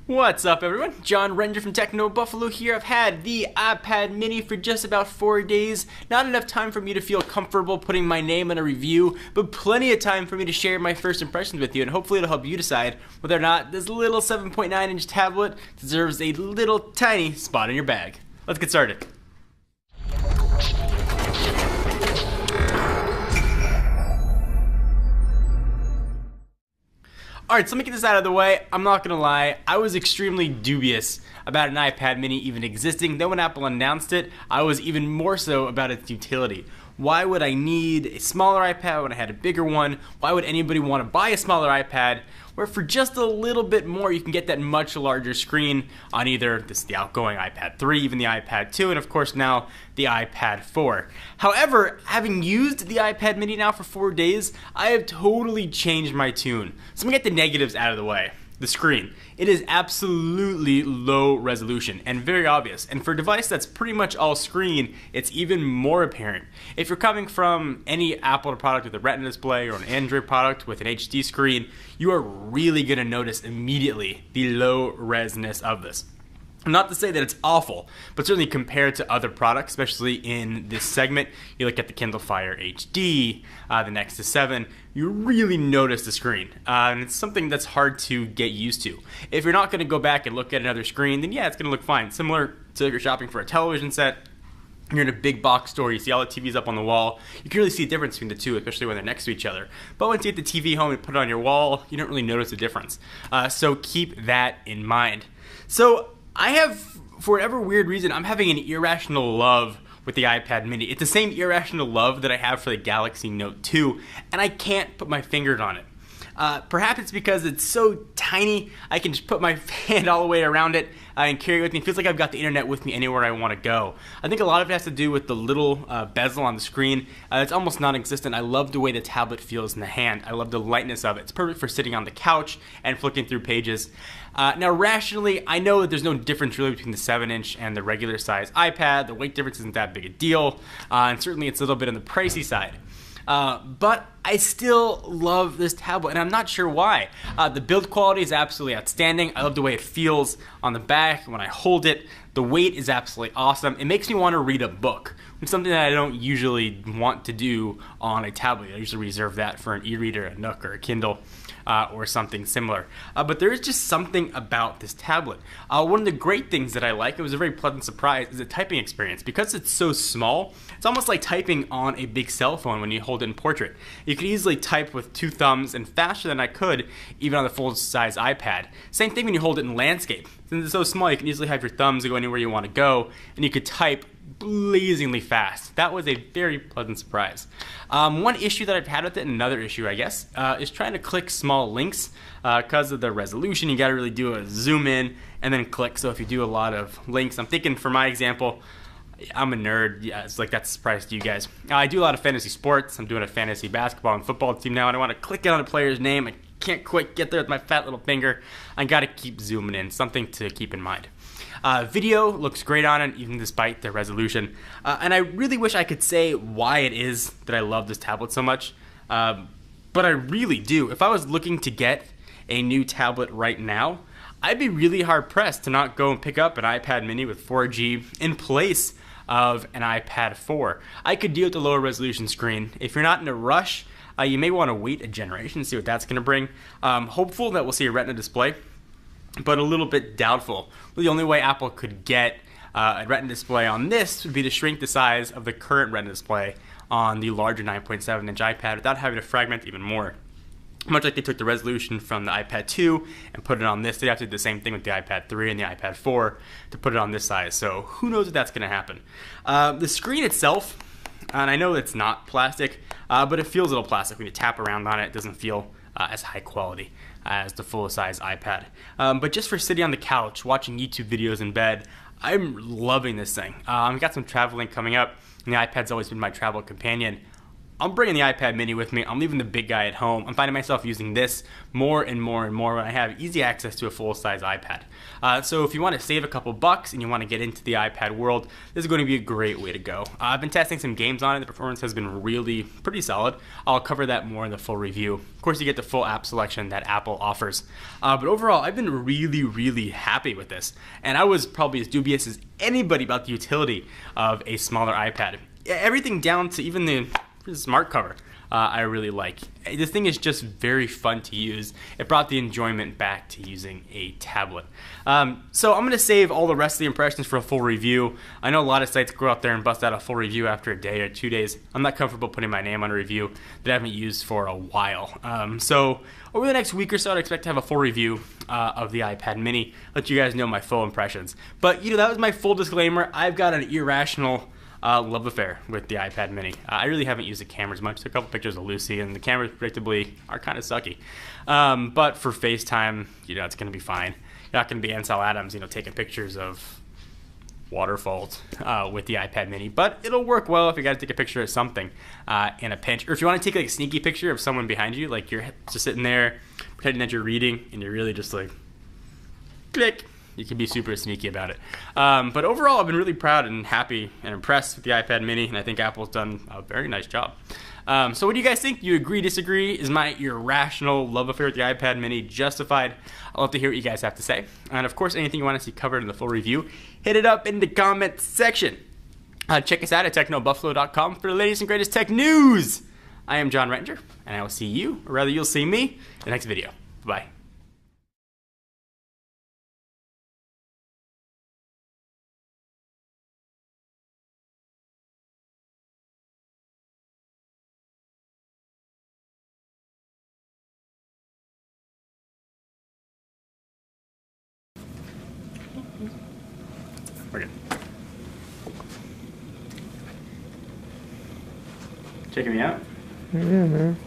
What's up, everyone? John Renger from Techno Buffalo here. I've had the iPad mini for just about 4 days. Not enough time for me to feel comfortable putting my name in a review, but plenty of time for me to share my first impressions with you, and hopefully it'll help you decide whether or not this little 7.9-inch tablet deserves a little tiny spot in your bag. Let's get started. Alright, so let me get this out of the way. I'm not gonna lie, I was extremely dubious about an iPad mini even existing. Then when Apple announced it, I was even more so about its utility. Why would I need a smaller iPad when I had a bigger one? Why would anybody want to buy a smaller iPad where for just a little bit more you can get that much larger screen on either the outgoing iPad 3, even the iPad 2, and of course now the iPad 4. However, having used the iPad mini now for 4 days, I have totally changed my tune. So let me get the negatives out of the way. The screen. It is absolutely low resolution and very obvious. And for a device that's pretty much all screen, it's even more apparent. If you're coming from any Apple product with a Retina display or an Android product with an HD screen, you are really going to notice immediately the low resness of this. Not to say that it's awful, but certainly compared to other products, especially in this segment, you look at the Kindle Fire HD, the Nexus 7, you really notice the screen. And it's something that's hard to get used to. If you're not going to go back and look at another screen, then yeah, it's going to look fine. Similar to if you're shopping for a television set, you're in a big box store, you see all the TVs up on the wall, you can really see a difference between the two, especially when they're next to each other. But once you get the TV home and put it on your wall, you don't really notice the difference. So keep that in mind. So I have, for whatever weird reason, I'm having an irrational love with the iPad mini. It's the same irrational love that I have for the Galaxy Note 2, and I can't put my fingers on it. Perhaps it's because it's so tiny, I can just put my hand all the way around it and carry it with me. It feels like I've got the internet with me anywhere I want to go. I think a lot of it has to do with the little bezel on the screen. It's almost non-existent. I love the way the tablet feels in the hand. I love the lightness of it. It's perfect for sitting on the couch and flicking through pages. Now, rationally, I know that there's no difference really between the 7-inch and the regular size iPad. The weight difference isn't that big a deal, and certainly it's a little bit on the pricey side. But I still love this tablet, and I'm not sure why. The build quality is absolutely outstanding. I love the way it feels on the back when I hold it. The weight is absolutely awesome. It makes me want to read a book, which is something that I don't usually want to do on a tablet. I usually reserve that for an e-reader, a Nook, or a Kindle. Or something similar. But there is just something about this tablet. One of the great things that I like, it was a very pleasant surprise, is the typing experience. Because it's so small, it's almost like typing on a big cell phone when you hold it in portrait. You could easily type with 2 thumbs and faster than I could even on the full-size iPad. Same thing when you hold it in landscape. Since it's so small, you can easily have your thumbs go anywhere you want to go, and you could type blazingly fast. That was a very pleasant surprise. One issue that I've had with it, and another issue I guess, is trying to click small links. Because of the resolution, you gotta really do a zoom in and then click. So if you do a lot of links, I'm thinking for my example, I'm a nerd, yeah, it's like that's a surprise to you guys. I do a lot of fantasy sports. I'm doing a fantasy basketball and football team now, and I want to click on a player's name. I can't quite get there with my fat little finger. I gotta keep zooming in, something to keep in mind. Video looks great on it, even despite the resolution. And I really wish I could say why it is that I love this tablet so much. But I really do. If I was looking to get a new tablet right now, I'd be really hard pressed to not go and pick up an iPad mini with 4G in place of an iPad 4. I could deal with the lower resolution screen. If you're not in a rush, you may want to wait a generation, see what that's going to bring. Hopeful that we'll see a Retina display, but a little bit doubtful. Well, the only way Apple could get a Retina display on this would be to shrink the size of the current Retina display on the larger 9.7-inch iPad without having to fragment even more. Much like they took the resolution from the iPad 2 and put it on this, they have to do the same thing with the iPad 3 and the iPad 4 to put it on this size. So who knows if that's going to happen. The screen itself, and I know it's not plastic, but it feels a little plastic. When you tap around on it, it doesn't feel as high quality as the full-size iPad. But just for sitting on the couch, watching YouTube videos in bed, I'm loving this thing. I've got some traveling coming up, and the iPad's always been my travel companion. I'm bringing the iPad mini with me. I'm leaving the big guy at home. I'm finding myself using this more and more and more when I have easy access to a full-size iPad. So if you want to save a couple bucks and you want to get into the iPad world, this is going to be a great way to go. I've been testing some games on it. The performance has been really pretty solid. I'll cover that more in the full review. Of course, you get the full app selection that Apple offers. But overall, I've been really happy with this. And I was probably as dubious as anybody about the utility of a smaller iPad. Everything down to even the smart cover I really like. This thing is just very fun to use. It brought the enjoyment back to using a tablet. So I'm going to save all the rest of the impressions for a full review. I know a lot of sites go out there and bust out a full review after a day or 2 days. I'm not comfortable putting my name on a review that I haven't used for a while. So over the next week or so, I'd expect to have a full review of the iPad mini, let you guys know my full impressions. But that was my full disclaimer. I've got an irrational love affair with the iPad mini. I really haven't used the cameras much. Took a couple pictures of Lucy, and the cameras predictably are kind of sucky. But for FaceTime, it's going to be fine. You're not going to be Ansel Adams, taking pictures of waterfalls with the iPad mini. But it'll work well if you got to take a picture of something in a pinch. Or if you want to take like a sneaky picture of someone behind you, like you're just sitting there pretending that you're reading, and you're really just like, click. You can be super sneaky about it. But overall, I've been really proud and happy and impressed with the iPad mini, and I think Apple's done a very nice job. So what do you guys think? You agree, disagree? Is my irrational love affair with the iPad mini justified? I'd love to hear what you guys have to say. And of course, anything you want to see covered in the full review, hit it up in the comment section. Check us out at technobuffalo.com for the latest and greatest tech news. I am John Rettinger, and I will see you, or rather you'll see me, in the next video. Bye. We're good. Checking me out? Yeah, man.